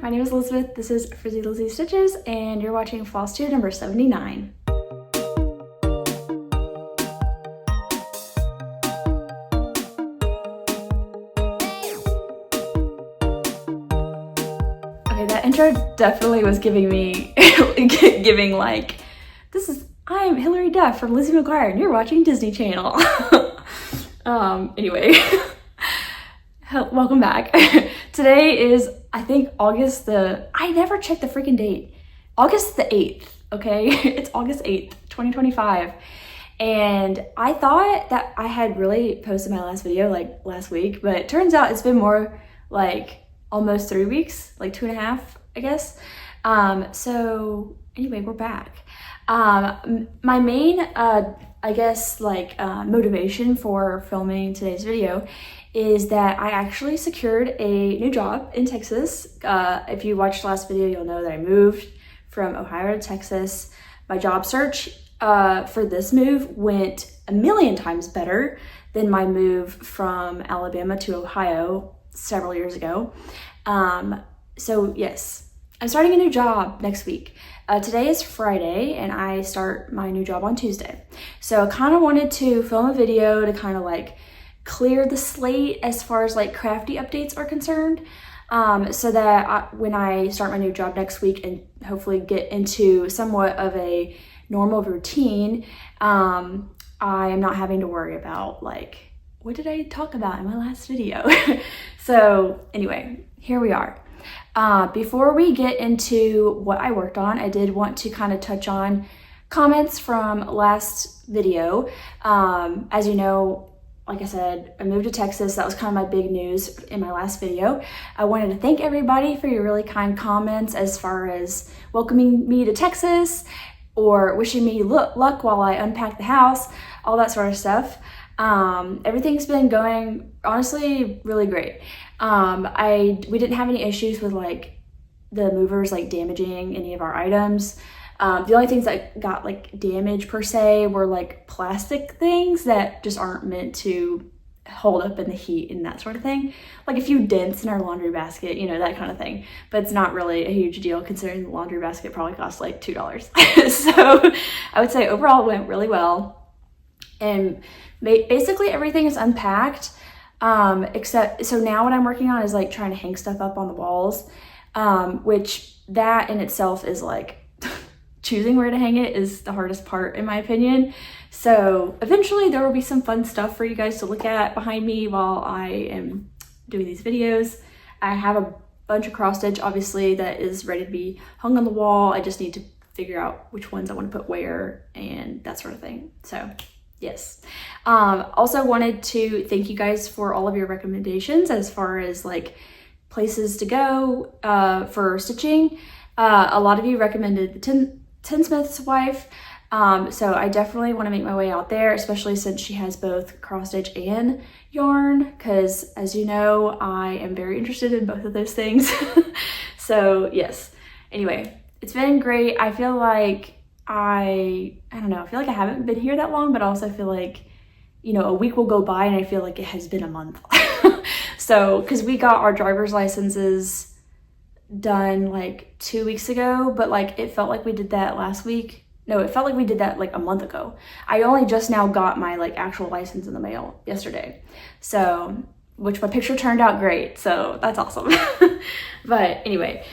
My name is Elizabeth, this is Frizzy Lizzie Stitches, and you're watching Flosstube number 79. Okay, that intro definitely was giving me, like, I'm Hilary Duff from Lizzie McGuire, and you're watching Disney Channel. Anyway, welcome back. Today is, I think, I never checked the freaking date. August the 8th, okay? It's August 8th, 2025. And I thought that I had really posted my last video like last week, but it turns out it's been more like almost 3 weeks, like 2.5, I guess. So anyway, we're back. My main, I guess, motivation for filming today's video is that I actually secured a new job in Texas. If you watched the last video, you'll know that I moved from Ohio to Texas. My job search for this move went a million times better than my move from Alabama to Ohio several years ago. So yes, I'm starting a new job next week. Today is Friday and I start my new job on Tuesday. So I kind of wanted to film a video to kind of like clear the slate as far as like Crafty updates are concerned, so that when I start my new job next week and hopefully get into somewhat of a normal routine, I am not having to worry about like, what did I talk about in my last video? So anyway, here we are. Before we get into what I worked on, I did want to kind of touch on comments from last video. As you know, like I said, I moved to Texas. That was kind of my big news in my last video. I wanted to thank everybody for your really kind comments as far as welcoming me to Texas or wishing me luck while I unpack the house, all that sort of stuff. Everything's been going, honestly, really great. We didn't have any issues with like the movers like damaging any of our items. The only things that got like damaged per se were like plastic things that just aren't meant to hold up in the heat and that sort of thing. Like a few dents in our laundry basket, you know, that kind of thing. But it's not really a huge deal considering the laundry basket probably cost like $2. So I would say overall it went really well. And basically everything is unpacked, except, so now what I'm working on is like trying to hang stuff up on the walls, which that in itself is like, choosing where to hang it is the hardest part in my opinion. So eventually there will be some fun stuff for you guys to look at behind me while I am doing these videos. I have a bunch of cross stitch obviously that is ready to be hung on the wall. I just need to figure out which ones I want to put where and that sort of thing. So yes. Also wanted to thank you guys for all of your recommendations as far as like places to go for stitching. A lot of you recommended the Tinsmith's Wife, so I definitely want to make my way out there, especially since she has both cross stitch and yarn, because as you know, I am very interested in both of those things. So yes, anyway, it's been great. I feel like I don't know, I feel like I haven't been here that long, but I also feel like, you know, a week will go by and I feel like it has been a month. So, because we got our driver's licenses done like 2 weeks ago, but like it felt like we did that last week. No, it felt like we did that like a month ago. I only just now got my like actual license in the mail yesterday. So, which my picture turned out great. So that's awesome. But anyway,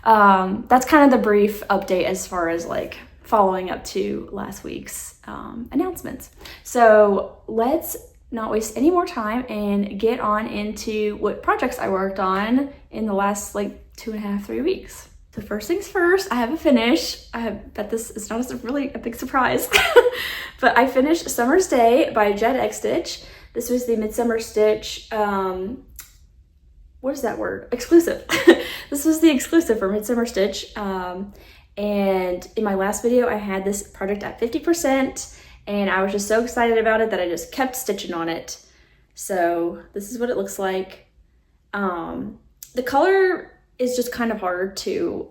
that's kind of the brief update as far as like following up to last week's announcements. So let's not waste any more time and get on into what projects I worked on in the last like 2.5, 3 weeks. So first things first, I have a finish. I bet this is not really a big surprise, but I finished Summer's Day by Jedxstitch. This was the Midsummer Stitch, what is that word? Exclusive. This was the exclusive for Midsummer Stitch. And in my last video, I had this project at 50%, and I was just so excited about it that I just kept stitching on it. So this is what it looks like. The color is just kind of hard to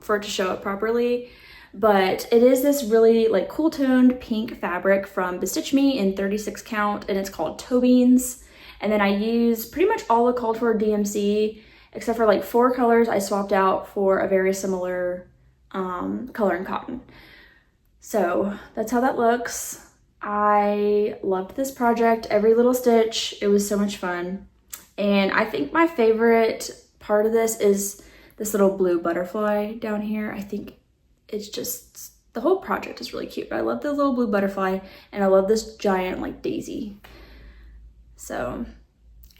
for it to show up properly, but it is this really like cool toned pink fabric from Bestitch Me in 36 count, and it's called Toe Beans. And then I use pretty much all the called for DMC except for like 4 colors I swapped out for a very similar color in cotton. So that's how that looks. I loved this project, every little stitch. It was so much fun. And I think my favorite part of this is this little blue butterfly down here. I think it's just, the whole project is really cute, but I love the little blue butterfly and I love this giant like daisy. So,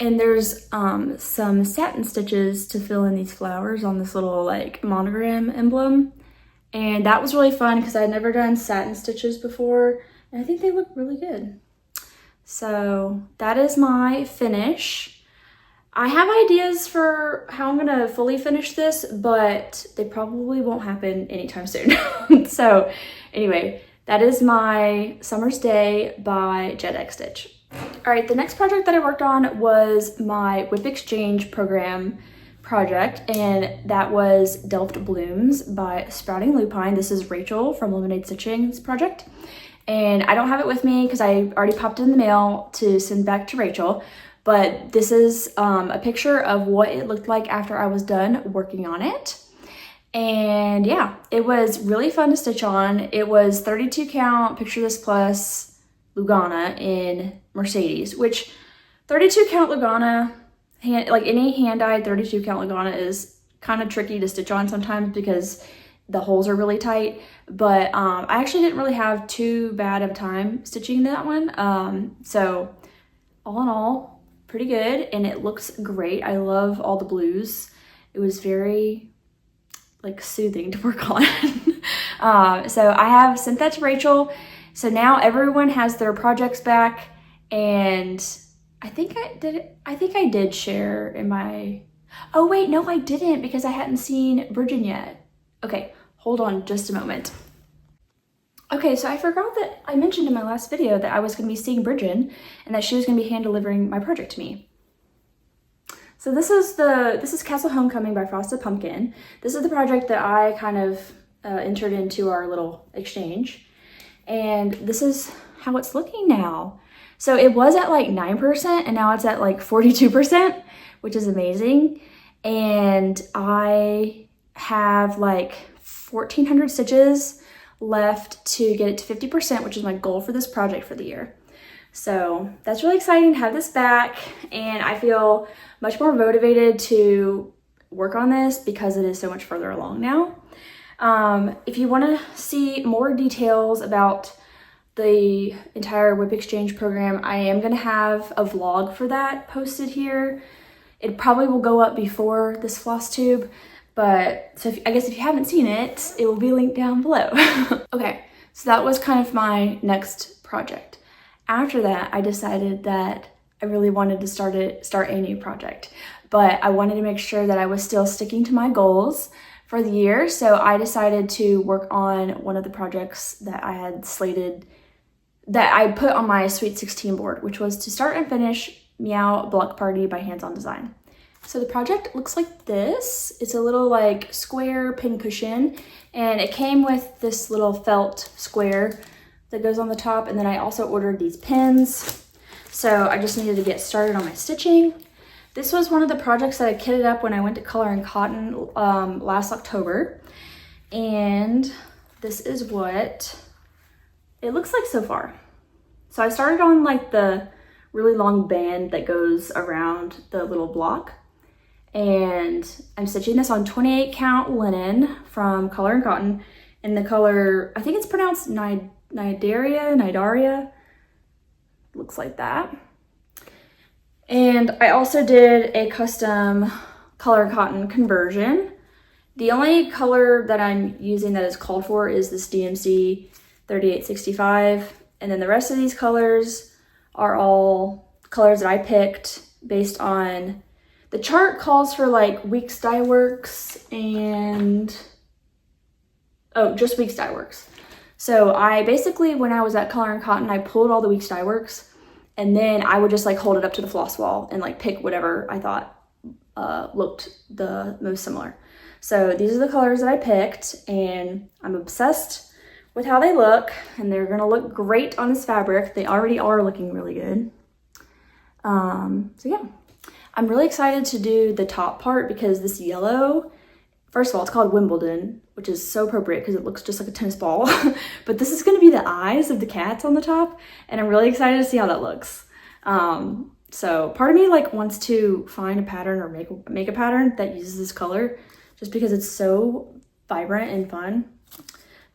and there's some satin stitches to fill in these flowers on this little like monogram emblem. And that was really fun because I'd never done satin stitches before and I think they look really good. So that is my finish. I have ideas for how I'm gonna fully finish this, but they probably won't happen anytime soon. So anyway, that is my Summer's Day by Jedxstitch. All right, the next project that I worked on was my Whip Exchange program project, and that was Delft Blooms by Sprouting Lupine. This is Rachel from Lemonade Stitching's project. And I don't have it with me because I already popped it in the mail to send back to Rachel. But this is a picture of what it looked like after I was done working on it. And yeah, it was really fun to stitch on. It was 32 count, picture this plus Lugana in Mercedes, which 32 count Lugana, like any hand-dyed 32 count Lugana is kind of tricky to stitch on sometimes because the holes are really tight. But I actually didn't really have too bad of a time stitching that one. So all in all, pretty good, and it looks great. I love all the blues. It was very like soothing to work on. So I have sent that to Rachel. So now everyone has their projects back, and I think I did share in my, oh wait, no I didn't because I hadn't seen Brijin yet. Okay, hold on just a moment. Okay, so I forgot that I mentioned in my last video that I was going to be seeing Brijin and that she was going to be hand delivering my project to me. So this is Castle Homecoming by Frosted Pumpkin. This is the project that I kind of entered into our little exchange. And this is how it's looking now. So it was at like 9% and now it's at like 42%, which is amazing. And I have like 1,400 stitches left to get it to 50%, which is my goal for this project for the year. So that's really exciting to have this back, and I feel much more motivated to work on this because it is so much further along now. If you want to see more details about the entire Whip Exchange program, I am going to have a vlog for that posted here. It probably will go up before this Flosstube, but so I guess if you haven't seen it, it will be linked down below. Okay, so that was kind of my next project. After that, I decided that I really wanted to start a new project, but I wanted to make sure that I was still sticking to my goals for the year. So I decided to work on one of the projects that I had slated, that I put on my Sweet 16 board, which was to start and finish Meow Block Party by Hands On Design. So the project looks like this. It's a little like square pin cushion, and it came with this little felt square that goes on the top, and then I also ordered these pins. So I just needed to get started on my stitching. This was one of the projects that I kitted up when I went to Color and Cotton last October, and this is what it looks like so far. So I started on like the really long band that goes around the little block. And I'm stitching this on 28 count linen from Color and Cotton in the color, I think it's pronounced Nidaria, looks like that. And I also did a custom Color and Cotton conversion. The only color that I'm using that is called for is this DMC 3865. And then the rest of these colors are all colors that I picked based on, the chart calls for like Weeks Dye Works and, oh, just Weeks Dye Works. So I basically, when I was at Color and Cotton, I pulled all the Weeks Dye Works, and then I would just like hold it up to the floss wall and like pick whatever I thought looked the most similar. So these are the colors that I picked, and I'm obsessed with how they look, and they're gonna look great on this fabric. They already are looking really good. So yeah. I'm really excited to do the top part because this yellow, first of all, it's called Wimbledon, which is so appropriate because it looks just like a tennis ball. But this is going to be the eyes of the cats on the top, and I'm really excited to see how that looks. So part of me like wants to find a pattern or make a pattern that uses this color just because it's so vibrant and fun.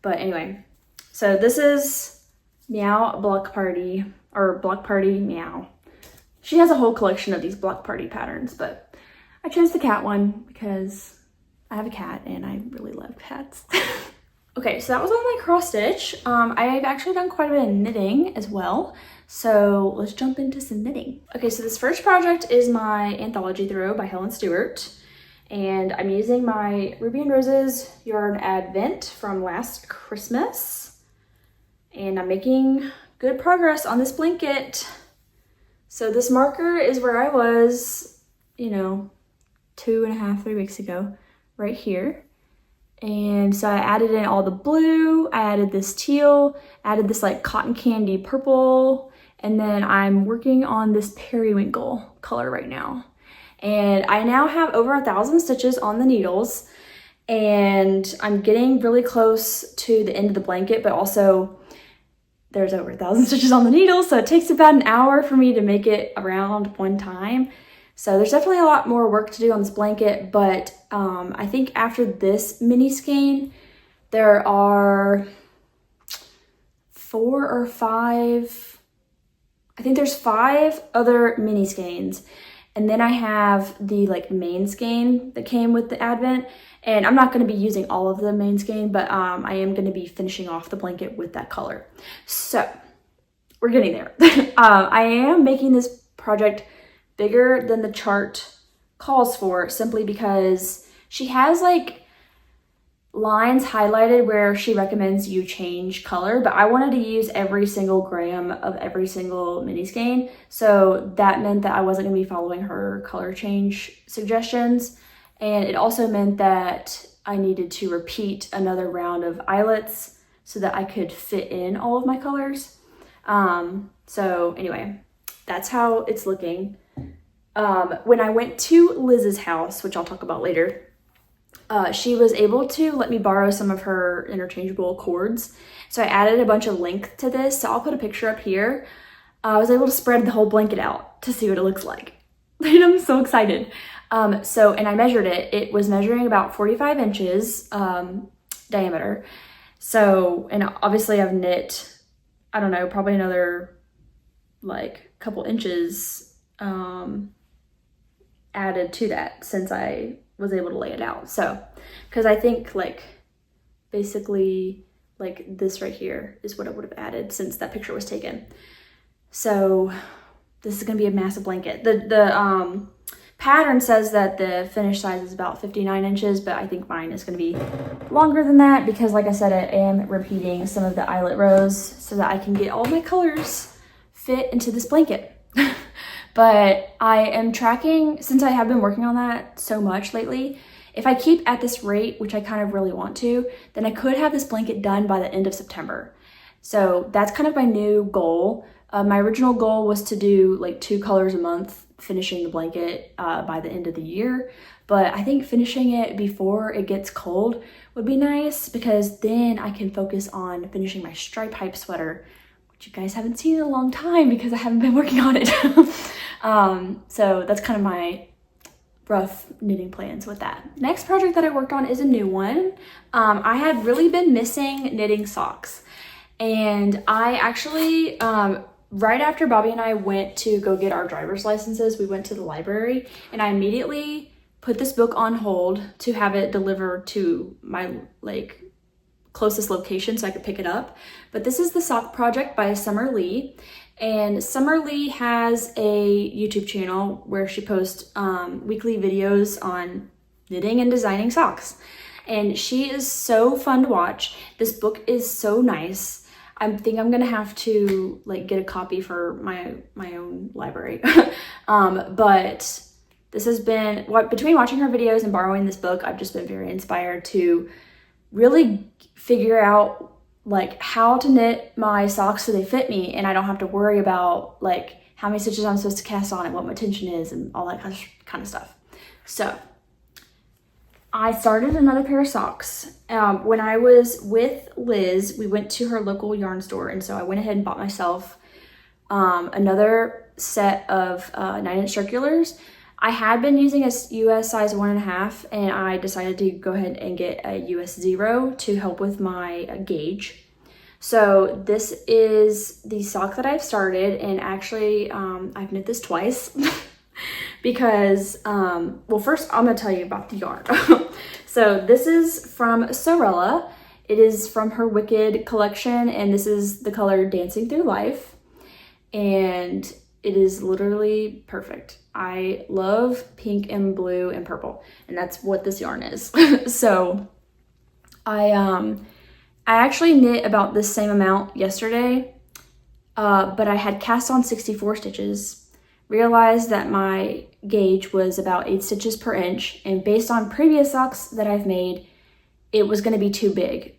But anyway, so this is Meow Block Party, or Block Party Meow. She has a whole collection of these block party patterns, but I chose the cat one because I have a cat and I really love cats. Okay, so that was all my cross stitch. I've actually done quite a bit of knitting as well. So let's jump into some knitting. Okay, so this first project is my anthology throw by Helen Stewart. And I'm using my Ruby and Roses Yarn Advent from last Christmas. And I'm making good progress on this blanket. So this marker is where I was, you know, 2.5, 3 weeks ago, right here. And so I added in all the blue, I added this teal, added this like cotton candy purple, and then I'm working on this periwinkle color right now. And I now have over 1,000 stitches on the needles, and I'm getting really close to the end of the blanket, but also there's over 1,000 stitches on the needles, so it takes about an hour for me to make it around one time. So there's definitely a lot more work to do on this blanket, but I think after this mini skein, there are 4 or 5, I think there's 5 other mini skeins. And then I have the like main skein that came with the Advent, and I'm not going to be using all of the main skein, but I am going to be finishing off the blanket with that color. So we're getting there. I am making this project bigger than the chart calls for, simply because she has like lines highlighted where she recommends you change color, but I wanted to use every single gram of every single mini skein, so that meant that I wasn't going to be following her color change suggestions, and it also meant that I needed to repeat another round of eyelets so that I could fit in all of my colors. So anyway, that's how it's looking. When I went to Liz's house, which I'll talk about later, she was able to let me borrow some of her interchangeable cords. So I added a bunch of length to this. So I'll put a picture up here. I was able to spread the whole blanket out to see what it looks like. And I'm so excited. And I measured it. It was measuring about 45 inches diameter. So, and obviously I've knit, I don't know, probably another like couple inches added to that since I was able to lay it out. So, because I think like basically like this right here is what I would have added since that picture was taken. So this is gonna be a massive blanket. The pattern says that the finished size is about 59 inches, but I think mine is gonna be longer than that because like I said, I am repeating some of the eyelet rows so that I can get all my colors fit into this blanket. But I am tracking, since I have been working on that so much lately, if I keep at this rate, which I kind of really want to, then I could have this blanket done by the end of September. So that's kind of my new goal. My original goal was to do like 2 colors a month, finishing the blanket by the end of the year. But I think finishing it before it gets cold would be nice because then I can focus on finishing my stripe hype sweater, which you guys haven't seen in a long time because I haven't been working on it. So that's kind of my rough knitting plans with that. Next project that I worked on is a new one. I had really been missing knitting socks, and I actually right after Bobby and I went to go get our driver's licenses, we went to the library, and I immediately put this book on hold to have it delivered to my like closest location so I could pick it up. But this is the sock project by Summer Lee. And Summer Lee has a YouTube channel where she posts weekly videos on knitting and designing socks. And she is so fun to watch. This book is so nice. I think I'm gonna have to like get a copy for my own library. But this has been, between watching her videos and borrowing this book, I've just been very inspired to really figure out like how to knit my socks so they fit me and I don't have to worry about like how many stitches I'm supposed to cast on and what my tension is and all that kind of stuff. So I started another pair of socks. When I was with Liz, we went to her local yarn store, and so I went ahead and bought myself another set of 9-inch circulars. I had been using a US size 1.5, and I decided to go ahead and get a US 0 to help with my gauge. So this is the sock that I've started, and actually I've knit this twice because, well, first I'm gonna tell you about the yarn. So this is from Sorella. It is from her Wicked collection, and this is the color Dancing Through Life, and it is literally perfect. I love pink and blue and purple, and that's what this yarn is. So I actually knit about the same amount yesterday, but I had cast on 64 stitches, realized that my gauge was about 8 stitches per inch, and based on previous socks that I've made, it was going to be too big.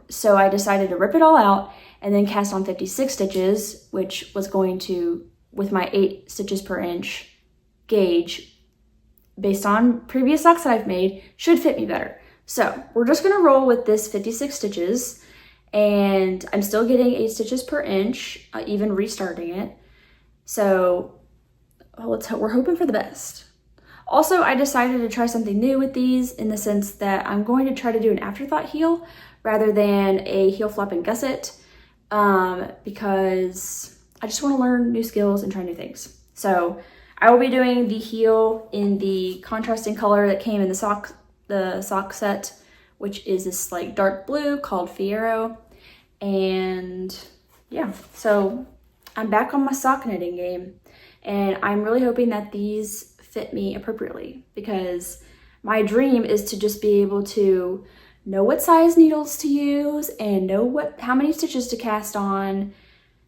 So I decided to rip it all out and then cast on 56 stitches, which was going to, with my 8 stitches per inch gauge, based on previous socks that I've made, should fit me better. So we're just gonna roll with this 56 stitches, and I'm still getting 8 stitches per inch, even restarting it. So we're hoping for the best. Also, I decided to try something new with these, in the sense that I'm going to try to do an afterthought heel rather than a heel flap and gusset, because I just want to learn new skills and try new things. So I will be doing the heel in the contrasting color that came in the sock set, which is this like dark blue called Fiero. And yeah, so I'm back on my sock knitting game, and I'm really hoping that these fit me appropriately, because my dream is to just be able to know what size needles to use and know how many stitches to cast on,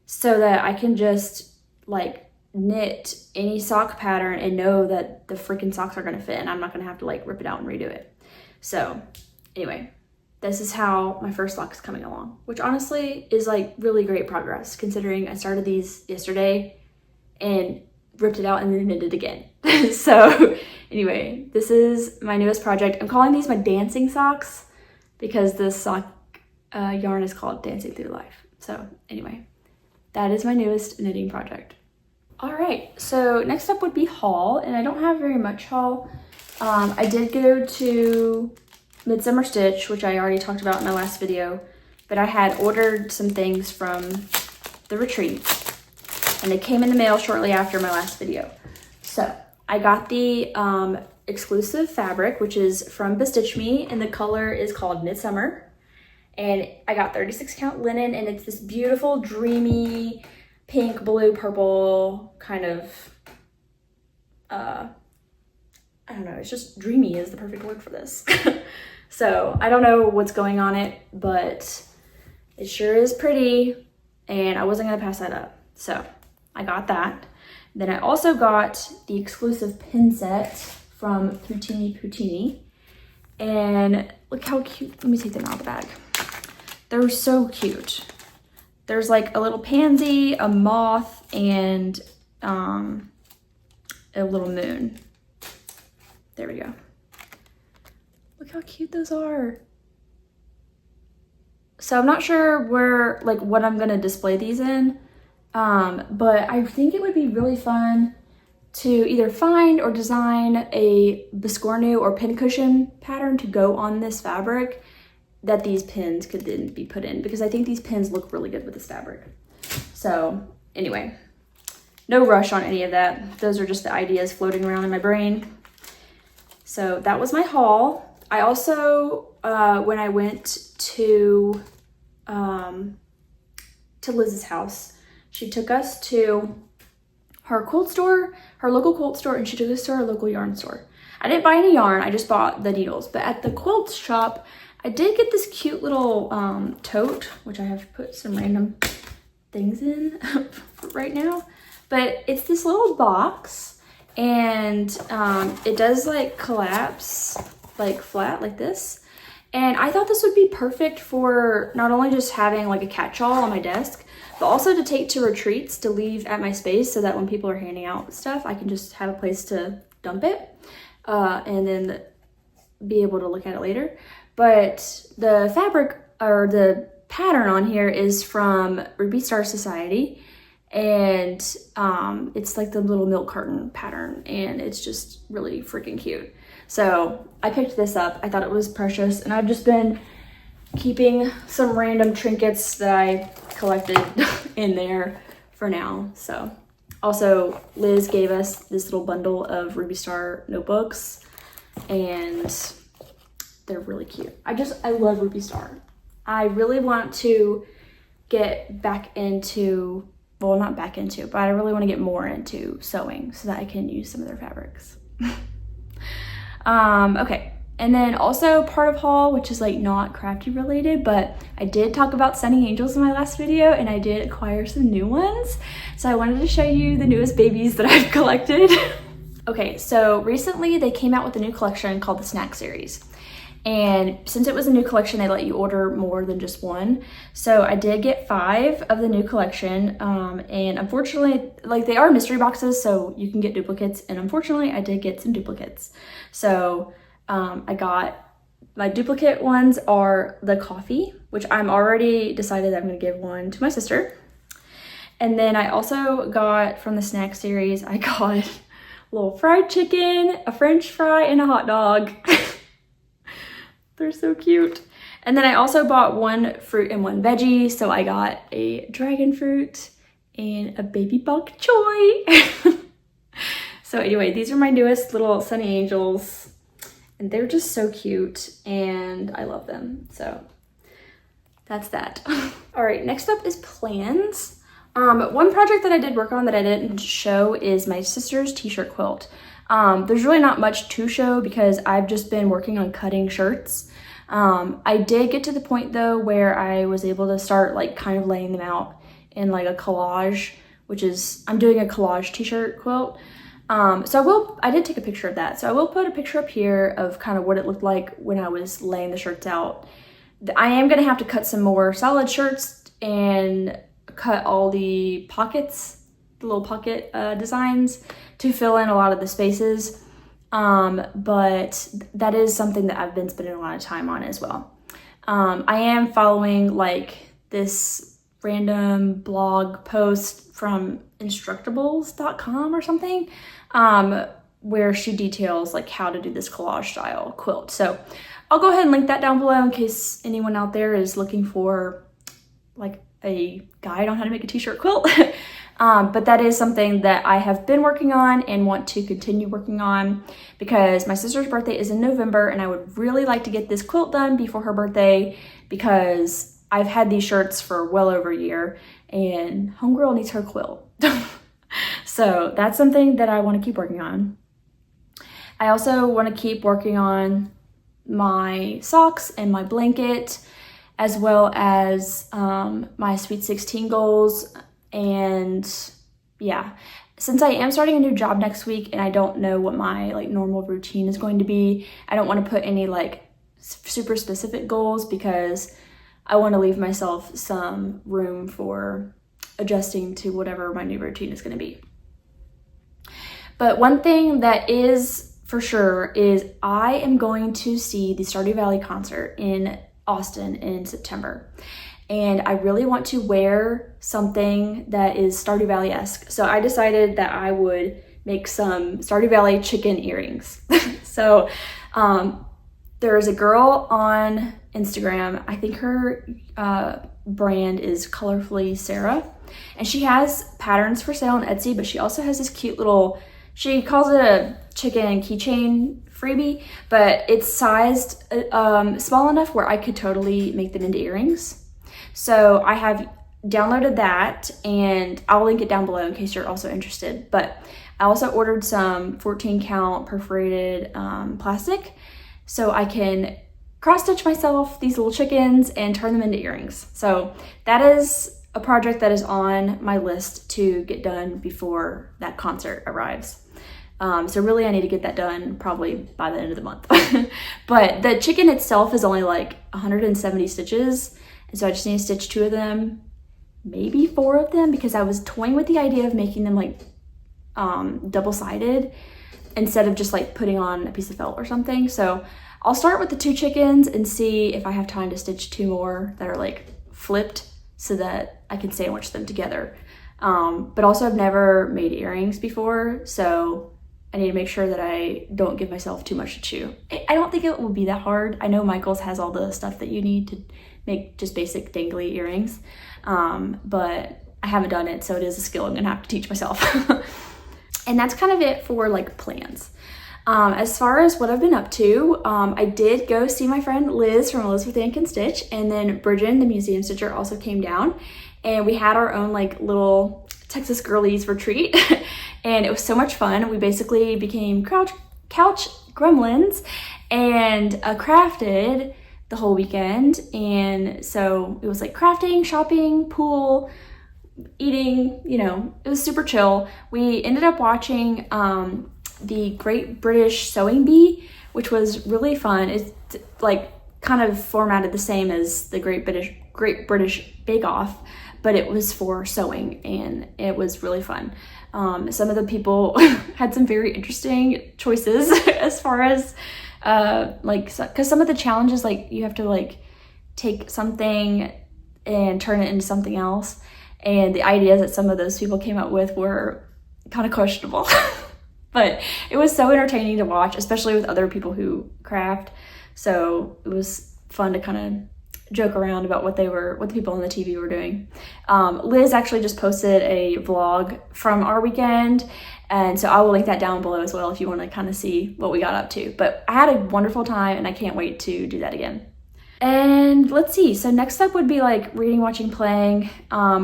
so that I can just like knit any sock pattern and know that the freaking socks are gonna fit, and I'm not gonna have to like rip it out and redo it. So anyway, this is how my first sock's coming along, which honestly is like really great progress, considering I started these yesterday and ripped it out and then knitted it again. So anyway, this is my newest project. I'm calling these my dancing socks because the sock yarn is called Dancing Through Life. So anyway, that is my newest knitting project. All right, so next up would be haul, and I don't have very much haul. I did go to Midsummer Stitch, which I already talked about in my last video, but I had ordered some things from the retreat, and they came in the mail shortly after my last video. So I got the exclusive fabric, which is from Stitch Me, and the color is called Midsummer. And I got 36 count linen, and it's this beautiful, dreamy, pink, blue, purple kind of, I don't know, it's just dreamy is the perfect word for this. So I don't know what's going on it, but it sure is pretty, and I wasn't gonna pass that up. So I got that. Then I also got the exclusive pin set from Poutini, and look how cute. Let me take them out of the bag. They're so cute. There's like a little pansy, a moth, and a little moon. There we go. Look how cute those are. So I'm not sure where, like, what I'm gonna display these in, but I think it would be really fun to either find or design a biscornu or pincushion pattern to go on this fabric that these pins could then be put in, because I think these pins look really good with this fabric. So anyway, no rush on any of that. Those are just the ideas floating around in my brain. So that was my haul. I also, when I went to Liz's house, she took us to her quilt store, her local quilt store, and she took us to her local yarn store. I didn't buy any yarn, I just bought the needles. But at the quilt shop, I did get this cute little tote, which I have put some random things in right now. But it's this little box, and it does like collapse like flat like this. And I thought this would be perfect for not only just having like a catch-all on my desk, but also to take to retreats to leave at my space so that when people are handing out stuff, I can just have a place to dump it and then be able to look at it later. But the fabric or the pattern on here is from Ruby Star Society, and it's like the little milk carton pattern, and it's just really freaking cute. So I picked this up. I thought it was precious, and I've just been keeping some random trinkets that I collected in there for now. So also Liz gave us this little bundle of Ruby Star notebooks, and they're really cute. I love Ruby Star. I really want to get back into, well, not back into, but I really want to get more into sewing so that I can use some of their fabrics. Okay, and then also part of haul, which is like not crafty related, but I did talk about Sunny Angels in my last video, and I did acquire some new ones. So I wanted to show you the newest babies that I've collected. Okay, so recently they came out with a new collection called the Snack Series. And since it was a new collection, they let you order more than just one. So I did get 5 of the new collection. And unfortunately, like, they are mystery boxes, so you can get duplicates. And unfortunately, I did get some duplicates. So I got, my duplicate ones are the coffee, which I'm already decided I'm going to give one to my sister. And then I also got from the snack series, I got a little fried chicken, a French fry, and a hot dog. They're so cute. And then I also bought 1 fruit and 1 veggie. So I got a dragon fruit and a baby bok choy. So anyway, these are my newest little Sunny Angels, and they're just so cute and I love them. So that's that. All right, next up is plans. One project that I did work on that I didn't show is my sister's t-shirt quilt. There's really not much to show because I've just been working on cutting shirts. I did get to the point though where I was able to start like kind of laying them out in like a collage, which is, I'm doing a collage t-shirt quilt. So I did take a picture of that. So I will put a picture up here of kind of what it looked like when I was laying the shirts out. I am going to have to cut some more solid shirts and cut all the pockets, the little pocket designs to fill in a lot of the spaces. But that is something that I've been spending a lot of time on as well. I am following like this random blog post from instructables.com or something, where she details like how to do this collage style quilt. So I'll go ahead and link that down below in case anyone out there is looking for like a guide on how to make a t-shirt quilt. But that is something that I have been working on and want to continue working on because my sister's birthday is in November and I would really like to get this quilt done before her birthday because I've had these shirts for well over a year and homegirl needs her quilt. So that's something that I want to keep working on. I also want to keep working on my socks and my blanket, as well as my Sweet 16 goals. And yeah, since I am starting a new job next week and I don't know what my like normal routine is going to be, I don't want to put any like super specific goals because I want to leave myself some room for adjusting to whatever my new routine is going to be. But one thing that is for sure is I am going to see the Stardew Valley concert in Austin in September. And I really want to wear something that is Stardew Valley-esque. So I decided that I would make some Stardew Valley chicken earrings. So there's a girl on Instagram, I think her brand is Colorfully Sarah, and she has patterns for sale on Etsy, but she also has this cute little, she calls it a chicken keychain freebie, but it's sized small enough where I could totally make them into earrings. So I have downloaded that and I'll link it down below in case you're also interested. But I also ordered some 14 count perforated plastic so I can cross stitch myself these little chickens and turn them into earrings. So that is a project that is on my list to get done before that concert arrives. So really I need to get that done probably by the end of the month. But the chicken itself is only like 170 stitches. And so I just need to stitch 2 of them, maybe 4 of them, because I was toying with the idea of making them like double-sided instead of just like putting on a piece of felt or something. So I'll start with the 2 chickens and see if I have time to stitch 2 more that are like flipped so that I can sandwich them together. But also I've never made earrings before, so I need to make sure that I don't give myself too much to chew. I don't think it will be that hard. I know Michael's has all the stuff that you need to make just basic dangly earrings, but I haven't done it, so it is a skill I'm gonna have to teach myself. And that's kind of it for like plans. As far as what I've been up to, I did go see my friend Liz from Liz with Ink and Stitch, and then Brijin, the museum stitcher, also came down, and we had our own like little Texas girlies retreat. And it was so much fun. We basically became couch gremlins and crafted the whole weekend. And so it was like crafting, shopping, pool, eating, you know, it was super chill. We ended up watching the Great British Sewing Bee, which was really fun. It's like kind of formatted the same as the Great British Bake Off, but it was for sewing, and it was really fun. Some of the people had some very interesting choices as far as because some of the challenges, like you have to like take something and turn it into something else, and the ideas that some of those people came up with were kind of questionable. But it was so entertaining to watch, especially with other people who craft. So it was fun to kind of joke around about what the people on the TV were doing. Liz actually just posted a vlog from our weekend, and so I will link that down below as well if you want to kind of see what we got up to. But I had a wonderful time, and I can't wait to do that again. And let's see, so next up would be like reading, watching, playing,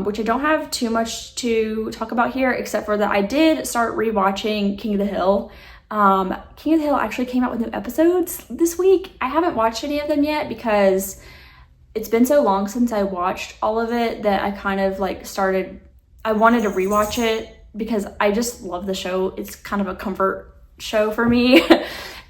which I don't have too much to talk about here, except for that I did start rewatching King of the Hill. King of the Hill actually came out with new episodes this week. I haven't watched any of them yet because it's been so long since I watched all of it that I kind of like I wanted to rewatch it because I just love the show. It's kind of a comfort show for me.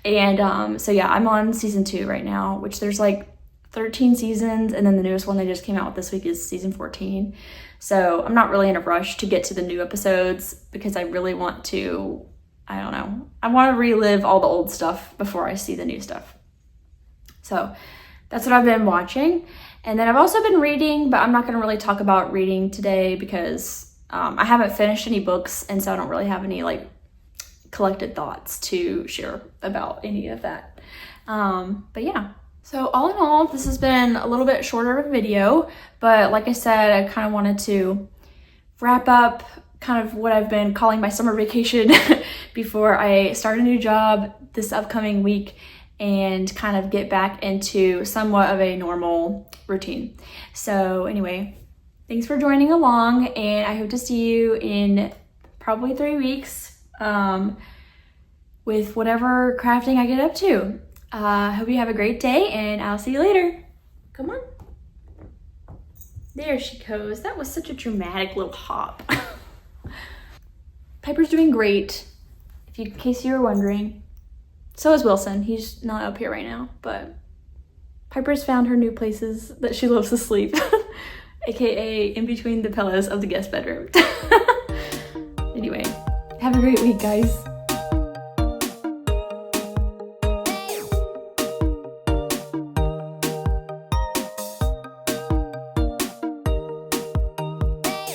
And so yeah, I'm on season 2 right now, which there's like 13 seasons, and then the newest one they just came out with this week is season 14. So I'm not really in a rush to get to the new episodes because I really want to, I don't know, I want to relive all the old stuff before I see the new stuff. So that's what I've been watching. And then I've also been reading, but I'm not going to really talk about reading today because I haven't finished any books, and so I don't really have any like collected thoughts to share about any of that. But yeah, so all in all, this has been a little bit shorter of a video, but like I said, I kind of wanted to wrap up kind of what I've been calling my summer vacation before I start a new job this upcoming week and kind of get back into somewhat of a normal routine. So anyway, thanks for joining along, and I hope to see you in probably 3 weeks with whatever crafting I get up to. Hope you have a great day, and I'll see you later. Come on. There she goes. That was such a dramatic little hop. Piper's doing great, in case you were wondering. So is Wilson. He's not up here right now, but Piper's found her new places that she loves to sleep, aka in between the pillows of the guest bedroom. Anyway, have a great week, guys.